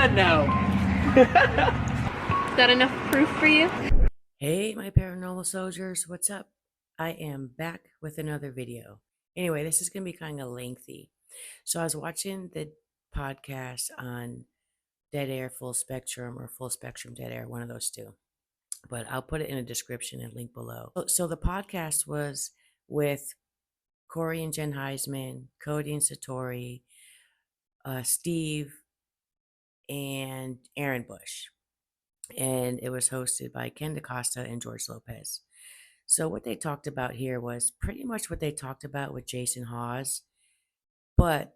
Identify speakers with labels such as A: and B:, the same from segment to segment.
A: No.
B: Is that enough proof for you?
C: Hey, my paranormal soldiers, what's up? I am back with another video. Anyway, this is going to be kind of lengthy. So I was watching the podcast on Dead Air Full Spectrum or Full Spectrum Dead Air, one of those two. But I'll put it in a description and link below. So the podcast was with Corey and Jen Heisman, Cody and Satori, Steve, and Aaron Bush. And it was hosted by Ken DaCosta and George Lopez. So what they talked about here was pretty much what they talked about with Jason Hawes. But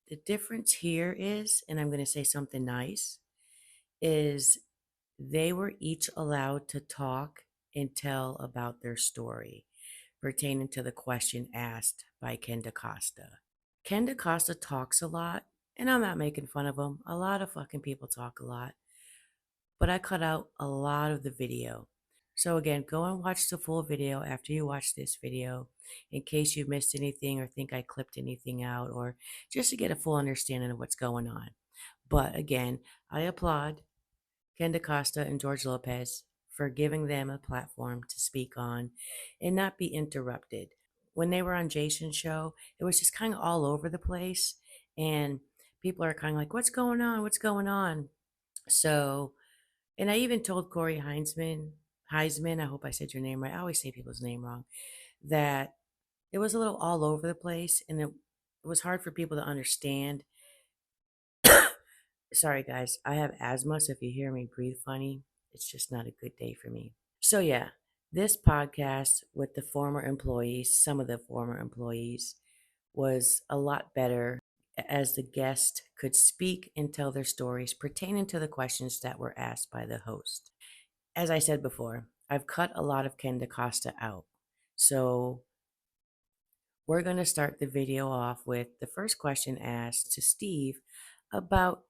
C: the difference here is, and I'm going to say something nice, is they were each allowed to talk and tell about their story pertaining to the question asked by Ken DaCosta. Ken DaCosta talks a lot, and I'm not making fun of him. A lot of fucking people talk a lot. But I cut out a lot of the video. So again, go and watch the full video after you watch this video in case you missed anything or think I clipped anything out or just to get a full understanding of what's going on. But again, I applaud Ken DaCosta and George Lopez for giving them a platform to speak on and not be interrupted. When they were on Jason's show, it was just kind of all over the place and people are kind of like, what's going on? What's going on? So, and I even told Corey Heisman, I hope I said your name right. I always say people's name wrong, that it was a little all over the place and it was hard for people to understand. Sorry, guys. I have asthma, so if you hear me breathe funny, it's just not a good day for me. So, yeah, this podcast with the former employees, some of the former employees, was a lot better as the guest could speak and tell their stories pertaining to the questions that were asked by the host. As I said before, I've cut a lot of Ken DaCosta out. So we're going to start the video off with the first question asked to Steve about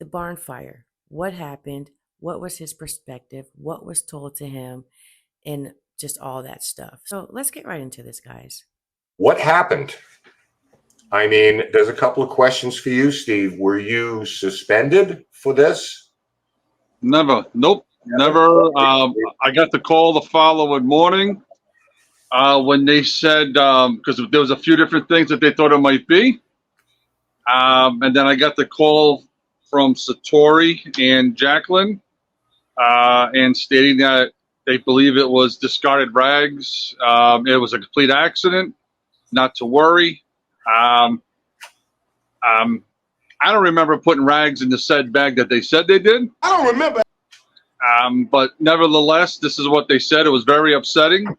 C: the barn fire. What happened? What was his perspective? What was told to him? And just all that stuff. So let's get right into this, guys.
D: What happened? I mean, there's a couple of questions for you, Steve. Were you suspended for this?
E: Never. Nope. Never. I got the call the following morning when they said, because there was a few different things that they thought it might be. And then I got the call from Satori and Jacqueline and stating that they believe it was discarded rags. It was a complete accident, not to worry. I don't remember putting rags in the said bag that they said they did.
D: I don't remember.
E: But nevertheless, this is what they said. It was very upsetting.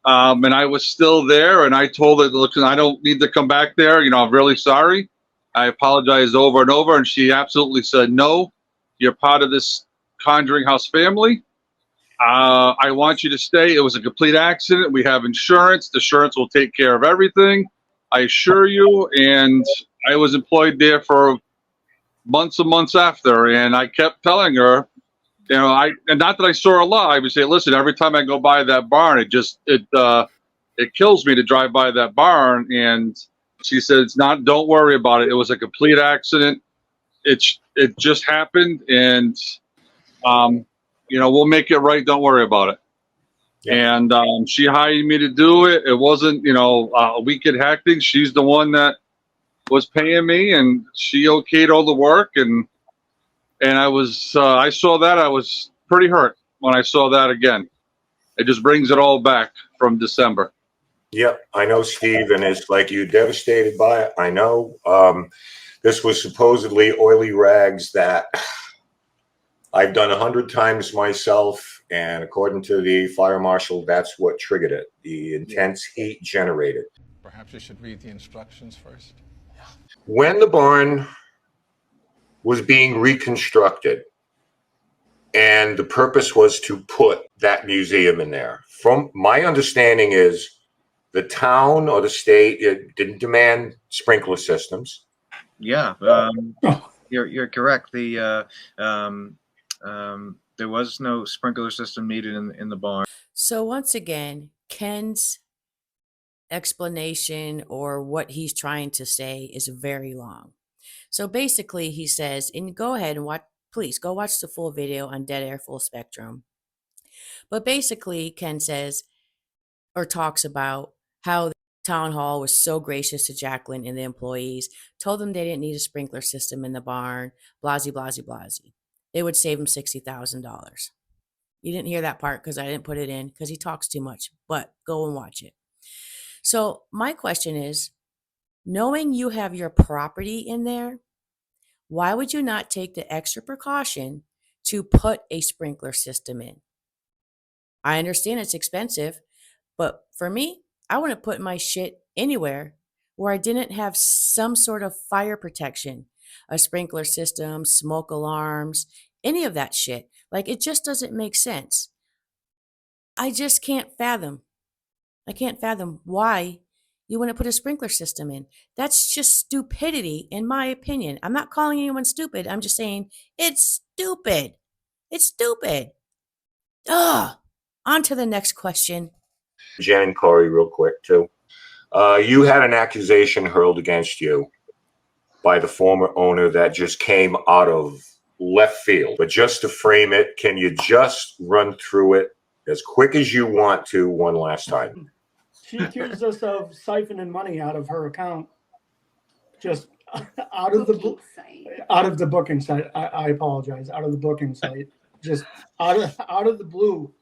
E: And I was still there, and I told her, look, I don't need to come back there. You know, I'm really sorry. I apologized over and over, and she absolutely said, no, you're part of this Conjuring House family. I want you to stay. It was a complete accident. We have insurance. The insurance will take care of everything. I assure you. And I was employed there for months and months after, and I kept telling her, you know, and not that I saw her a lot. I would say, listen, every time I go by that barn, it kills me to drive by that barn. And she said, it's not, don't worry about it. It was a complete accident. It just happened. And, you know, we'll make it right. Don't worry about it. Yeah. And she hired me to do it. It wasn't, you know, a weekend hacking. She's the one that was paying me, and she okayed all the work. And I was, I saw that. I was pretty hurt when I saw that again. It just brings it all back from December.
D: Yep, I know, Steve, and it's like you devastated by it. I know. This was supposedly oily rags that I've done 100 times myself, and according to the fire marshal, that's what triggered it. The intense heat generated.
F: Perhaps you should read the instructions first.
D: When the barn was being reconstructed, and the purpose was to put that museum in there. From my understanding is the town or the state, it didn't demand sprinkler systems.
G: Yeah, you're correct. There was no sprinkler system needed in the barn.
C: So once again, Ken's explanation or what he's trying to say is very long. So basically, he says, and go ahead and watch, please go watch the full video on Dead Air Full Spectrum. But basically, Ken says or talks about how the town hall was so gracious to Jacqueline and the employees, told them they didn't need a sprinkler system in the barn, blasey, blasey, blasey. It would save them $60,000. You didn't hear that part because I didn't put it in because he talks too much, but go and watch it. So my question is, knowing you have your property in there, why would you not take the extra precaution to put a sprinkler system in? I understand it's expensive, but for me, I wouldn't put my shit anywhere where I didn't have some sort of fire protection, a sprinkler system, smoke alarms, any of that shit. Like, it just doesn't make sense. I just can't fathom. I can't fathom why you wouldn't put a sprinkler system in. That's just stupidity, in my opinion. I'm not calling anyone stupid. I'm just saying it's stupid. It's stupid. Ugh. On to the next question.
D: Jen and Corey, real quick, too. You had an accusation hurled against you by the former owner that just came out of left field. But just to frame it, can you just run through it as quick as you want to one last time?
A: She accused us of siphoning money out of her account, just out of the booking site. I apologize. Out of the booking site, just out of the blue.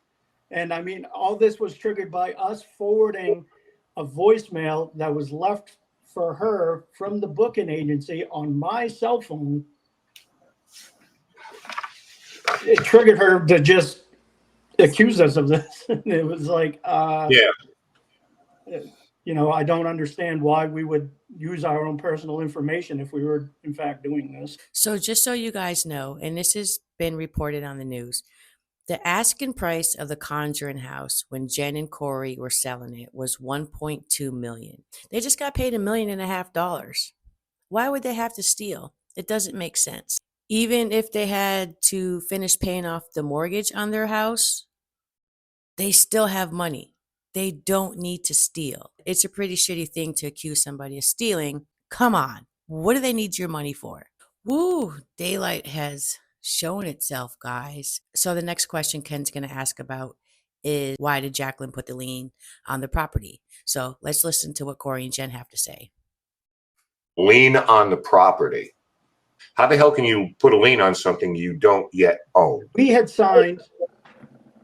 A: And I mean, all this was triggered by us forwarding a voicemail that was left for her from the booking agency on my cell phone. It triggered her to just accuse us of this. It was like,
D: Yeah.
A: You know, I don't understand why we would use our own personal information if we were in fact doing this.
C: So just so you guys know, and this has been reported on the news, the asking price of the Conjuring house when Jen and Corey were selling it was $1.2 million. They just got paid $1.5 million. Why would they have to steal? It doesn't make sense. Even if they had to finish paying off the mortgage on their house, they still have money. They don't need to steal. It's a pretty shitty thing to accuse somebody of stealing. Come on. What do they need your money for? Woo, daylight has shown itself, guys. So the next question Ken's going to ask about is, why did Jacqueline put the lien on the property? So let's listen to what Corey and Jen have to say.
D: Lien on the property. How the hell can you put a lien on something you don't yet own?
A: We had signed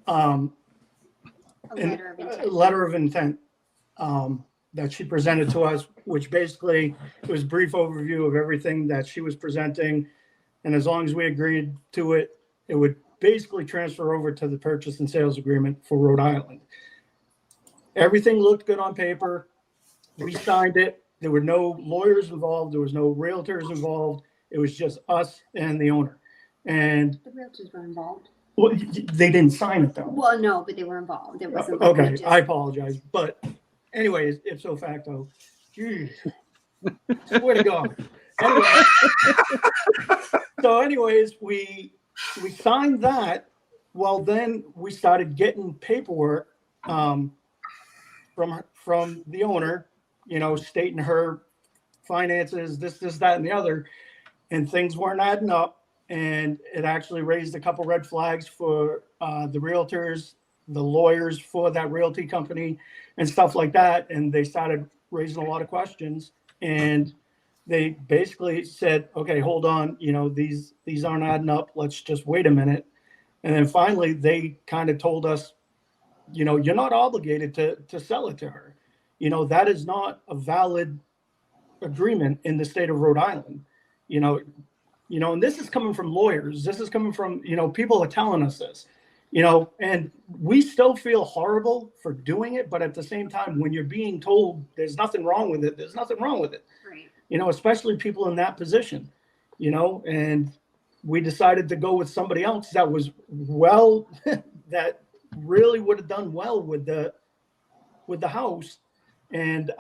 B: A
A: a letter of intent that she presented to us, which basically was a brief overview of everything that she was presenting. And as long as we agreed to it, it would basically transfer over to the purchase and sales agreement for Rhode Island. Everything looked good on paper. We signed it. There were no lawyers involved. There was no realtors involved. It was just us and the owner. And
B: The realtors were involved.
A: well, they didn't sign it though.
B: Well, no, but they were involved. It wasn't like
A: Okay,
B: they just-
A: I apologize. But anyways, ipso facto, geez, swear to God. Anyway, so anyways, we signed that. Well, then we started getting paperwork from the owner, you know, stating her finances, this, that, and the other, and things weren't adding up. And it actually raised a couple red flags for the realtors, the lawyers for that realty company, and stuff like that. And they started raising a lot of questions. And they basically said, "Okay, hold on. You know, these aren't adding up. Let's just wait a minute." And then finally, they kind of told us, "You know, you're not obligated to sell it to her. You know, that is not a valid agreement in the state of Rhode Island. You know, and this is coming from lawyers. This is coming from, you know, people are telling us this, you know, and we still feel horrible for doing it. But at the same time, when you're being told there's nothing wrong with it, there's nothing wrong with it,
B: Right.
A: you know, especially people in that position, you know, and we decided to go with somebody else that was that really would have done well with the house. And,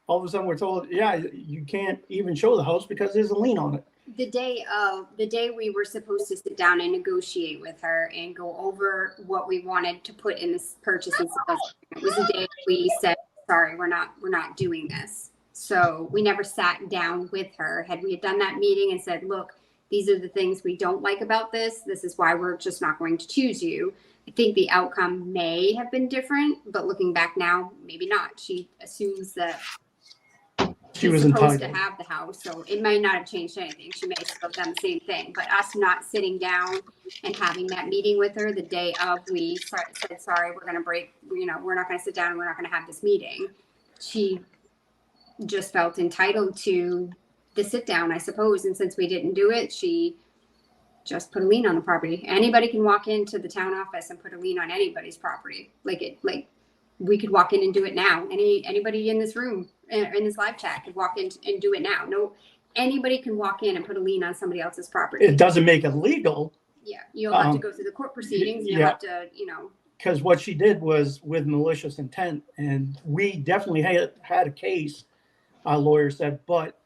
A: all of a sudden we're told, yeah, you can't even show the house because there's a lien on it.
B: The day we were supposed to sit down and negotiate with her and go over what we wanted to put in this purchase and sales agreement was the day we said, sorry, we're not doing this. So we never sat down with her. Had we done that meeting and said, look, these are the things we don't like about this. This is why we're just not going to choose you. I think the outcome may have been different, but looking back now, maybe not. She assumes that
A: She
B: she's
A: was
B: supposed to
A: entitled.
B: have the house, so it may not have changed anything. She may have still done the same thing. But us not sitting down and having that meeting with her the day of, we said, sorry, we're going to break, we're not going to sit down and we're not going to have this meeting. She just felt entitled to the sit down, I suppose. And since we didn't do it, she just put a lien on the property. Anybody can walk into the town office and put a lien on anybody's property. Like we could walk in and do it now. Anybody in this room, in this live chat, could walk in and do it now. No, anybody can walk in and put a lien on somebody else's property.
A: It doesn't make it legal.
B: Yeah, you'll have to go through the court proceedings. You'll have to,
A: Because what she did was with malicious intent, and we definitely had a case, our lawyer said, but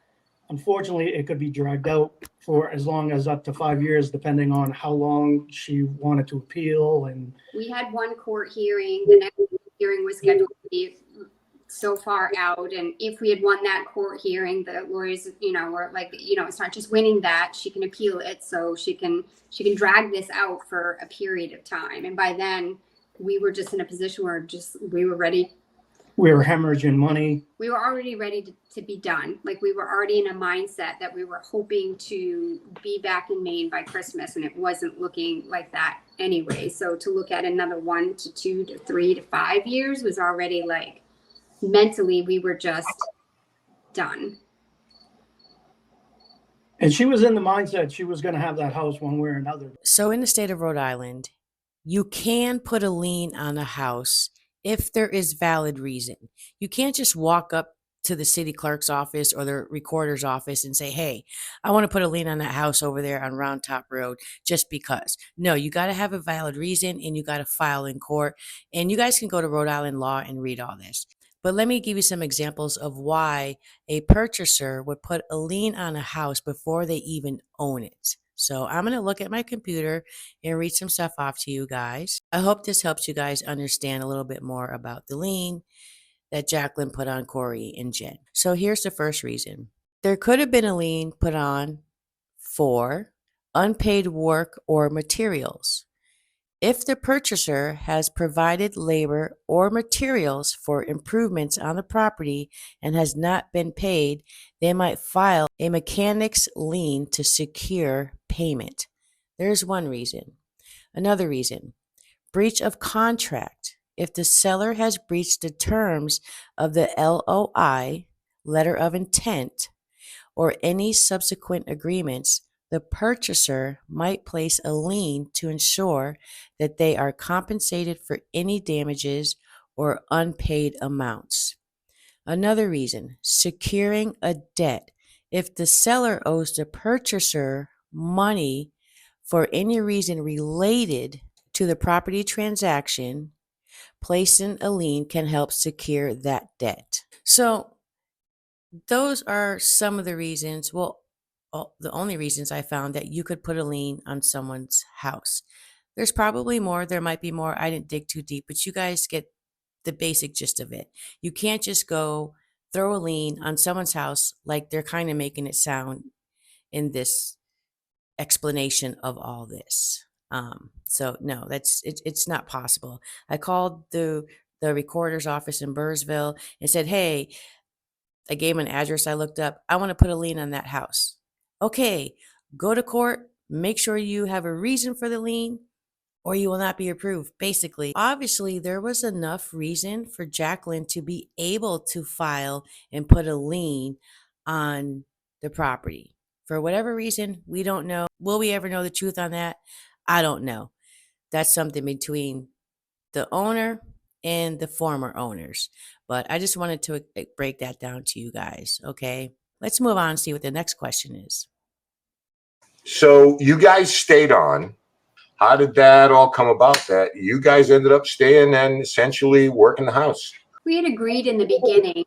A: unfortunately it could be dragged out for as long as up to 5 years, depending on how long she wanted to appeal. And
B: we had one court hearing. The next hearing was scheduled to be so far out, and if we had won that court hearing, the lawyers, were like, it's not just winning that, she can appeal it, so she can drag this out for a period of time. And by then we were just in a position where we were ready.
A: We were hemorrhaging money.
B: We were already ready to be done. Like, we were already in a mindset that we were hoping to be back in Maine by Christmas, and it wasn't looking like that anyway. So to look at another 1 to 2 to 3 to 5 years was already like, mentally, we were just done.
A: And she was in the mindset she was going to have that house one way or another.
C: So in the state of Rhode Island, you can put a lien on a house if there is valid reason. You can't just walk up to the city clerk's office or the recorder's office and say, hey, I want to put a lien on that house over there on Round Top Road just because. No, you got to have a valid reason, and you got to file in court. And you guys can go to Rhode Island law and read all this. But let me give you some examples of why a purchaser would put a lien on a house before they even own it. So I'm going to look at my computer and read some stuff off to you guys. I hope this helps you guys understand a little bit more about the lien that Jacqueline put on Corey and Jen. So here's the first reason. There could have been a lien put on for unpaid work or materials. If the purchaser has provided labor or materials for improvements on the property and has not been paid, they might file a mechanic's lien to secure payment. There's one reason. Another reason, breach of contract. If the seller has breached the terms of the LOI, letter of intent, or any subsequent agreements, the purchaser might place a lien to ensure that they are compensated for any damages or unpaid amounts. Another reason, securing a debt. If the seller owes the purchaser money for any reason related to the property transaction, placing a lien can help secure that debt. So those are some of the reasons, the only reasons I found that you could put a lien on someone's house. There's probably more. There might be more. I didn't dig too deep, but you guys get the basic gist of it. You can't just go throw a lien on someone's house like they're kind of making it sound in this explanation of all this. So no, it's not possible. I called the recorder's office in Burrsville and said, hey, I gave an address I looked up. I want to put a lien on that house. Okay, go to court, make sure you have a reason for the lien, or you will not be approved. Basically, obviously, there was enough reason for Jacqueline to be able to file and put a lien on the property. For whatever reason, we don't know. Will we ever know the truth on that? I don't know. That's something between the owner and the former owners. But I just wanted to break that down to you guys, okay? Let's move on and see what the next question is.
D: So you guys stayed on. How did that all come about that you guys ended up staying and essentially working the house?
B: We had agreed in the beginning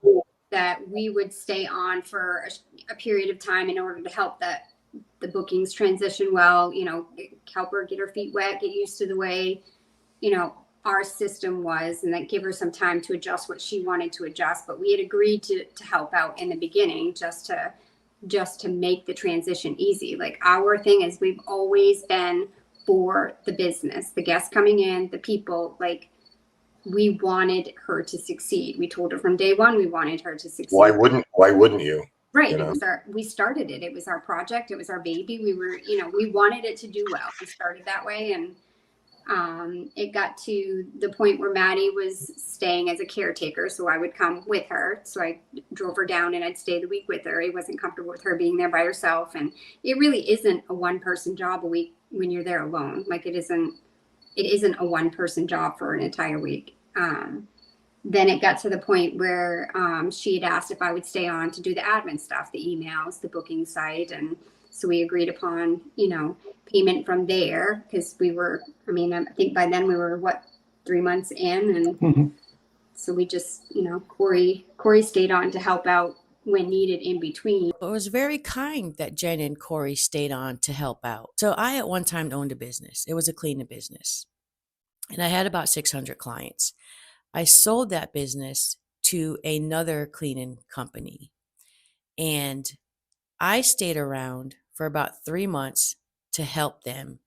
B: that we would stay on for a period of time in order to help the bookings transition well, help her get her feet wet, get used to the way, our system was, and that give her some time to adjust what she wanted to adjust. But we had agreed to help out in the beginning just to make the transition easy. Like, our thing is, we've always been for the business, the guests coming in, the people. Like, we wanted her to succeed. We told her from day one we wanted her to succeed.
D: Why wouldn't you?
B: Right.
D: You know?
B: It was we started it. It was our project. It was our baby. We were, we wanted it to do well. We started that way. And it got to the point where Maddie was staying as a caretaker. So I would come with her. So I drove her down and I'd stay the week with her. I wasn't comfortable with her being there by herself. And it really isn't a one-person job a week when you're there alone. Like, it isn't a one-person job for an entire week. Then it got to the point where she had asked if I would stay on to do the admin stuff, the emails, the booking site. And so we agreed upon, payment from there, because I think by then we were 3 months in. And so we just, Corey stayed on to help out when needed in between.
C: It was very kind that Jen and Corey stayed on to help out. So I at one time owned a business. It was a cleaning business. And I had about 600 clients. I sold that business to another cleaning company. And I stayed around for about 3 months to help them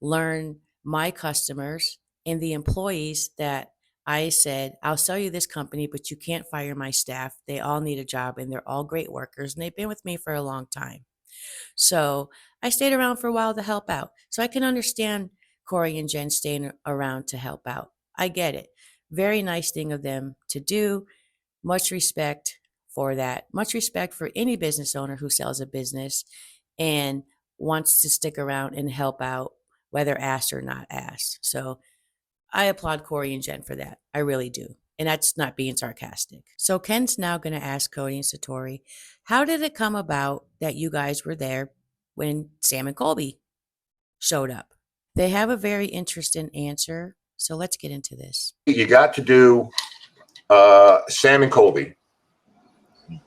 C: learn my customers and the employees that I said, I'll sell you this company, but you can't fire my staff. They all need a job and they're all great workers. And they've been with me for a long time. So I stayed around for a while to help out. So I can understand Corey and Jen staying around to help out. I get it. Very nice thing of them to do. Much respect for that. Much respect for any business owner who sells a business and wants to stick around and help out, whether asked or not asked. So I applaud Corey and Jen for that. I really do. And that's not being sarcastic. So Ken's now going to ask Cody and Satori, how did it come about that you guys were there when Sam and Colby showed up? They have a very interesting answer. So let's get into this.
D: You got to do Sam and Colby,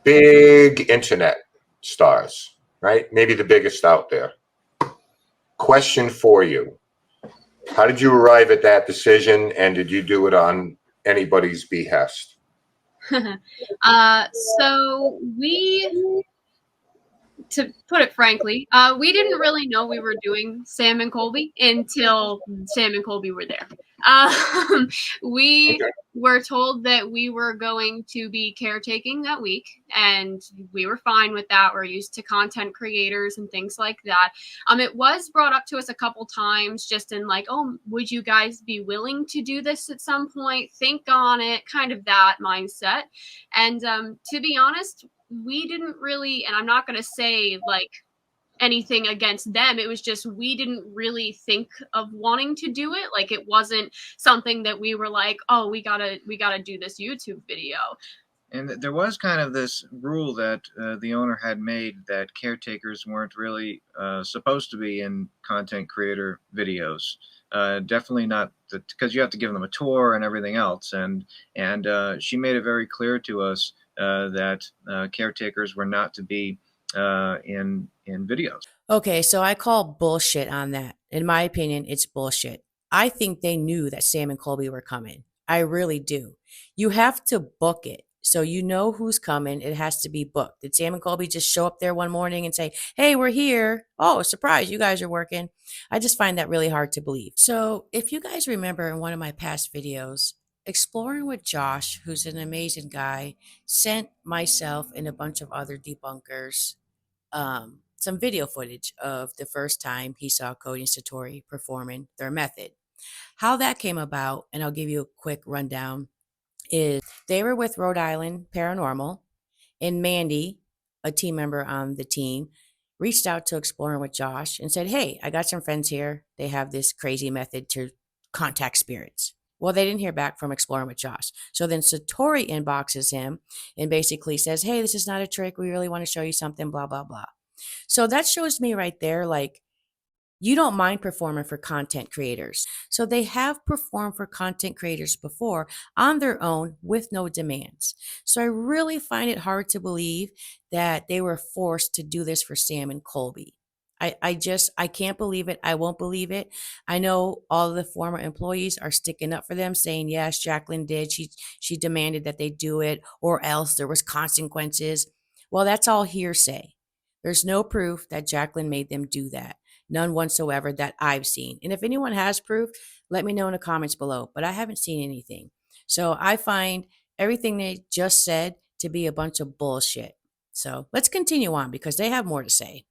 D: big internet stars, right? Maybe the biggest out there. Question for you. How did you arrive at that decision, and did you do it on anybody's behest?
H: So to put it frankly, we didn't really know we were doing Sam and Colby until Sam and Colby were there. We were told that we were going to be caretaking that week, and we were fine with that. We're used to content creators and things like that. It was brought up to us a couple times, just in like, oh, would you guys be willing to do this at some point? Think on it, kind of that mindset. And to be honest, we didn't really, and I'm not going to say like anything against them. It was just, we didn't really think of wanting to do it. Like, it wasn't something that we were like, oh, we gotta do this YouTube video.
G: And there was kind of this rule that the owner had made that caretakers weren't really supposed to be in content creator videos. Definitely not, because you have to give them a tour and everything else. And she made it very clear to us that caretakers were not to be in videos.
C: Okay, so I call bullshit on that. In my opinion, it's bullshit. I think they knew that Sam and Colby were coming. I really do. You have to book it. So you know who's coming. It has to be booked. Did Sam and Colby just show up there one morning and say, hey, we're here? Oh, surprise, you guys are working. I just find that really hard to believe. So if you guys remember in one of my past videos, Exploring with Josh, who's an amazing guy, sent myself and a bunch of other debunkers some video footage of the first time he saw Cody and Satori performing their method. How that came about, and I'll give you a quick rundown, is they were with Rhode Island Paranormal, and Mandy, a team member on the team, reached out to Exploring with Josh and said, hey, I got some friends here. They have this crazy method to contact spirits. Well, they didn't hear back from Exploring with Josh. So then Satori inboxes him and basically says, hey, this is not a trick. We really want to show you something, blah, blah, blah. So that shows me right there, like, you don't mind performing for content creators. So they have performed for content creators before on their own with no demands. So I really find it hard to believe that they were forced to do this for Sam and Colby. I can't believe it. I won't believe it. I know all of the former employees are sticking up for them, saying, yes, Jacqueline did. She demanded that they do it, or else there was consequences. Well, that's all hearsay. There's no proof that Jacqueline made them do that. None whatsoever that I've seen. And if anyone has proof, let me know in the comments below. But I haven't seen anything. So I find everything they just said to be a bunch of bullshit. So let's continue on because they have more to say.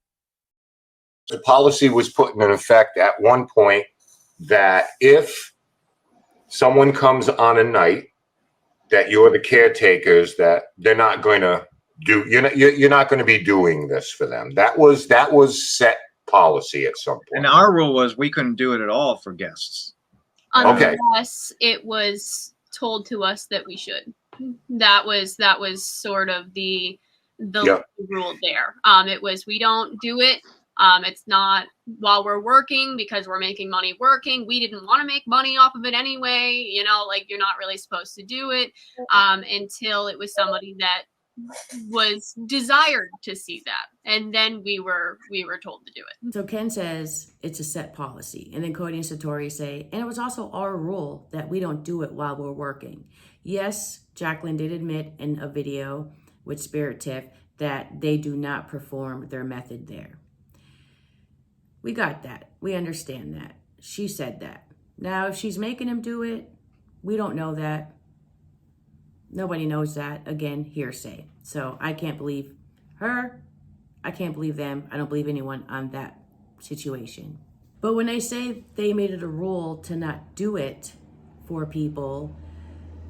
D: The policy was put in effect at one point that if someone comes on a night that you're the caretakers, that they're not going to do, you're not going to be doing this for them. That was set policy at some point.
G: And our rule was we couldn't do it at all for guests.
D: Okay.
H: Unless it was told to us that we should. That was sort of the
D: Yep.
H: rule there. It was, we don't do it. It's not while we're working because we're making money working. We didn't want to make money off of it anyway. You know, like, you're not really supposed to do it until it was somebody that was desired to see that, and then we were told to do it.
C: So Ken says it's a set policy, and then Cody and Satori say, and it was also our rule that we don't do it while we're working. Yes, Jacqueline did admit in a video with Spirit Tiff that they do not perform their method there. We got that. We understand that. She said that. Now, if she's making him do it, we don't know that. Nobody knows that. Again, hearsay. So I can't believe her. I can't believe them. I don't believe anyone on that situation. But when they say they made it a rule to not do it for people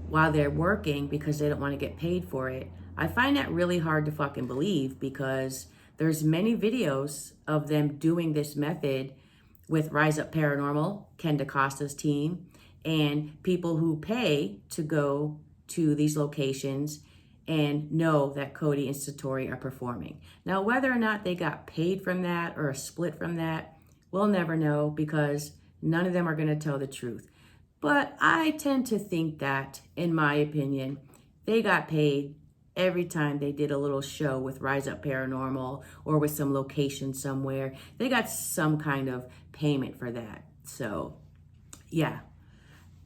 C: while they're working because they don't want to get paid for it, I find that really hard to fucking believe, because there's many videos of them doing this method with Rise Up Paranormal, Ken DaCosta's team, and people who pay to go to these locations and know that Cody and Satori are performing. Now, whether or not they got paid from that or a split from that, we'll never know, because none of them are going to tell the truth. But I tend to think that, in my opinion, they got paid every time they did a little show with Rise Up Paranormal or with some location somewhere. They got some kind of payment for that. So, yeah.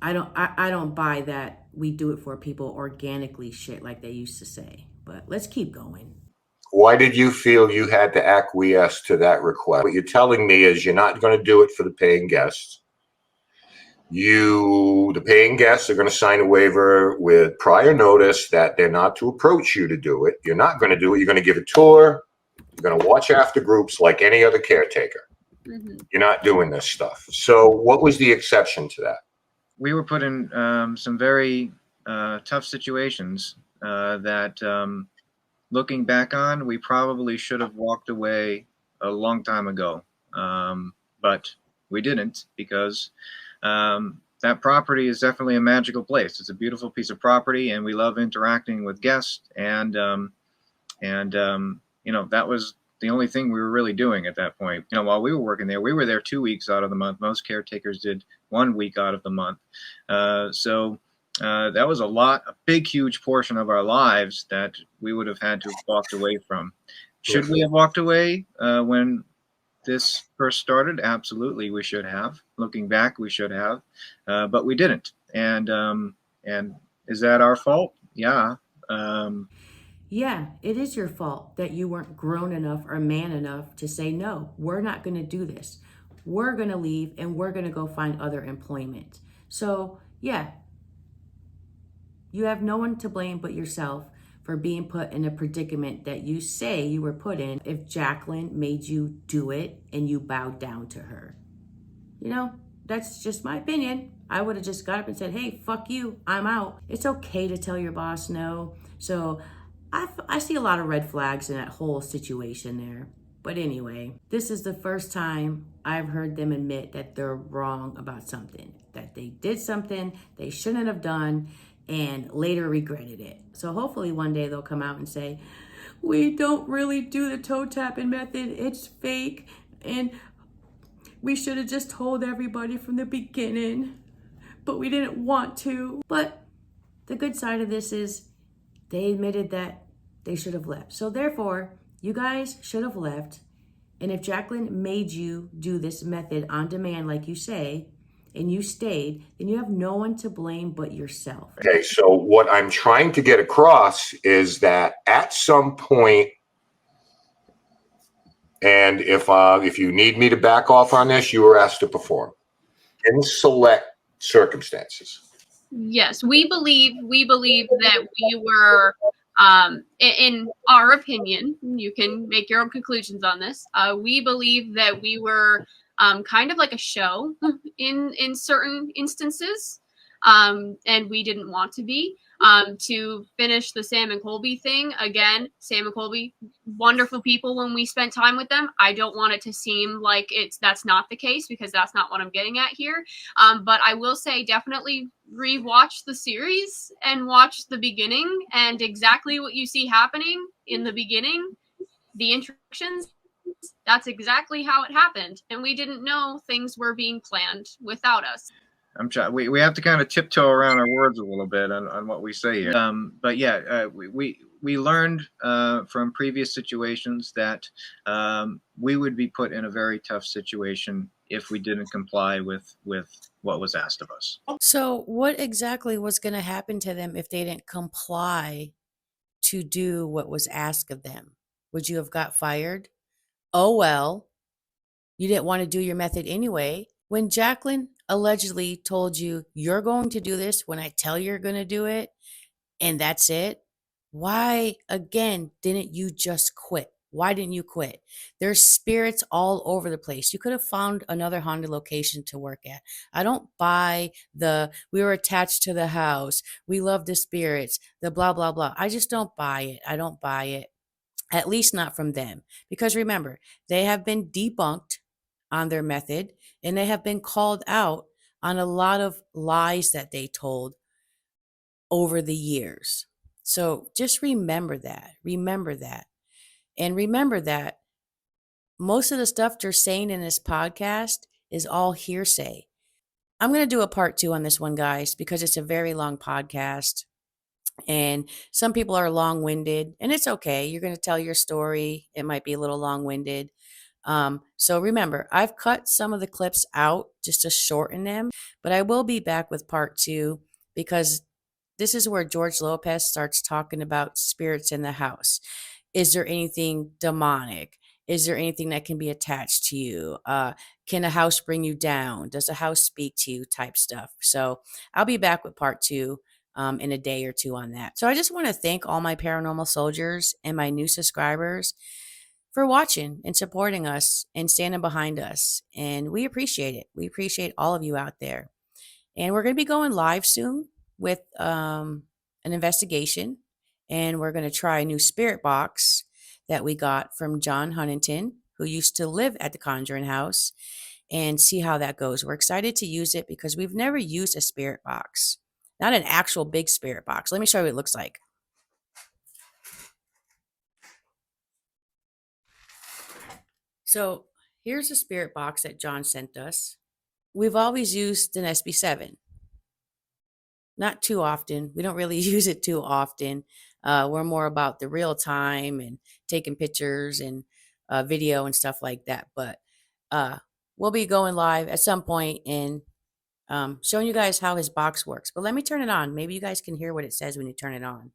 C: I don't buy that we do it for people organically shit like they used to say. But let's keep going.
D: Why did you feel you had to acquiesce to that request? What you're telling me is you're not going to do it for the paying guests. The paying guests are going to sign a waiver with prior notice that they're not to approach you to do it. You're not going to do it. You're going to give a tour. You're going to watch after groups like any other caretaker.
H: Mm-hmm.
D: You're not doing this stuff. So what was the exception to that?
G: We were put in some very tough situations that, looking back on, we probably should have walked away a long time ago. But we didn't, because that property is definitely a magical place. It's a beautiful piece of property, and we love interacting with guests. And you know, that was the only thing we were really doing at that point. You know, while we were working there, we were there 2 weeks out of the month. Most caretakers did 1 week out of the month. So that was a big, huge portion of our lives that we would have had to have walked away from. Should we have walked away when this first started? Absolutely, we should have. Looking back, we should have, but we didn't. And is that our fault? Yeah.
C: Yeah, it is your fault that you weren't grown enough or man enough to say, no, we're not going to do this. We're going to leave and we're going to go find other employment. So, yeah, you have no one to blame but yourself for being put in a predicament that you say you were put in if Jacqueline made you do it and you bowed down to her. You know, that's just my opinion. I would have just got up and said, hey, fuck you, I'm out. It's okay to tell your boss no. So I see a lot of red flags in that whole situation there. But anyway, this is the first time I've heard them admit that they're wrong about something, that they did something they shouldn't have done and later regretted it. So hopefully one day they'll come out and say, we don't really do the toe tapping method, it's fake, and we should have just told everybody from the beginning, but we didn't want to. But the good side of this is they admitted that they should have left. So therefore, you guys should have left And if Jacqueline made you do this method on demand, like you say, and you stayed, then you have no one to blame but yourself.
D: Okay, so what I'm trying to get across is that at some point, and if you need me to back off on this, you were asked to perform in select circumstances.
H: Yes, we believe that we were, in our opinion, you can make your own conclusions on this. We believe that we were kind of like a show in certain instances, and we didn't want to be. To finish the Sam and Colby thing, again, Sam and Colby, wonderful people when we spent time with them. I don't want it to seem like that's not the case, because that's not what I'm getting at here. But I will say, definitely rewatch the series and watch the beginning, and exactly what you see happening in the beginning, the introductions, that's exactly how it happened. And we didn't know things were being planned without us.
G: I'm trying. We have to kind of tiptoe around our words a little bit on what we say here. But yeah, we learned from previous situations that we would be put in a very tough situation if we didn't comply with what was asked of us.
C: So what exactly was going to happen to them if they didn't comply to do what was asked of them? Would you have got fired? Oh, well, you didn't want to do your method anyway. When Jacqueline allegedly told you, you're going to do this when I tell you're going to do it, and that's it, why, again, didn't you just quit? Why didn't you quit? There's spirits all over the place. You could have found another haunted location to work at. I don't buy we were attached to the house, we love the spirits, the blah, blah, blah. I just don't buy it. I don't buy it. At least not from them. Because remember, they have been debunked on their method, and they have been called out on a lot of lies that they told over the years. So just remember that. Remember that. And remember that most of the stuff they're saying in this podcast is all hearsay. I'm going to do a part 2 on this one, guys, because it's a very long podcast. And some people are long-winded, and it's okay. You're going to tell your story. It might be a little long-winded. So remember, I've cut some of the clips out just to shorten them, but I will be back with part 2, because this is where George Lopez starts talking about spirits in the house. Is there anything demonic? Is there anything that can be attached to you? Can a house bring you down? Does a house speak to you? Type stuff. So I'll be back with part 2 in a day or 2 on that. So I just want to thank all my paranormal soldiers and my new subscribers for watching and supporting us and standing behind us. And we appreciate it. We appreciate all of you out there. And we're going to be going live soon with an investigation. And we're going to try a new spirit box that we got from John Huntington, who used to live at the Conjuring House, and see how that goes. We're excited to use it because we've never used a spirit box, not an actual big spirit box. Let me show you what it looks like. So here's a spirit box that John sent us. We've always used an SB7. Not too often. We don't really use it too often. We're more about the real time and taking pictures and video and stuff like that. But we'll be going live at some point and showing you guys how his box works. But let me turn it on. Maybe you guys can hear what it says when you turn it on.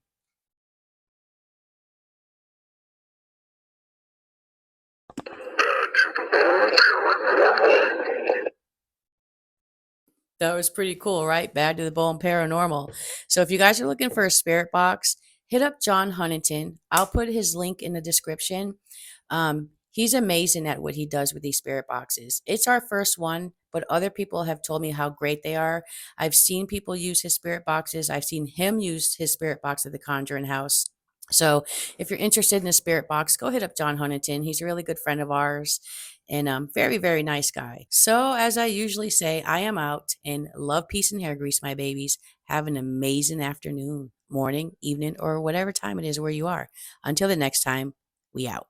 C: That was pretty cool, right? Bad to the Bone Paranormal. So if you guys are looking for a spirit box, hit up John Huntington. I'll put his link in the description. He's amazing at what he does with these spirit boxes. It's our first one, but other people have told me how great they are. I've seen people use his spirit boxes. I've seen him use his spirit box at the Conjuring House. So if you're interested in a spirit box, go hit up John Huntington. He's a really good friend of ours and very, very nice guy. So as I usually say, I am out, and love, peace, and hair grease, my babies. Have an amazing afternoon, morning, evening, or whatever time it is where you are. Until the next time, we out.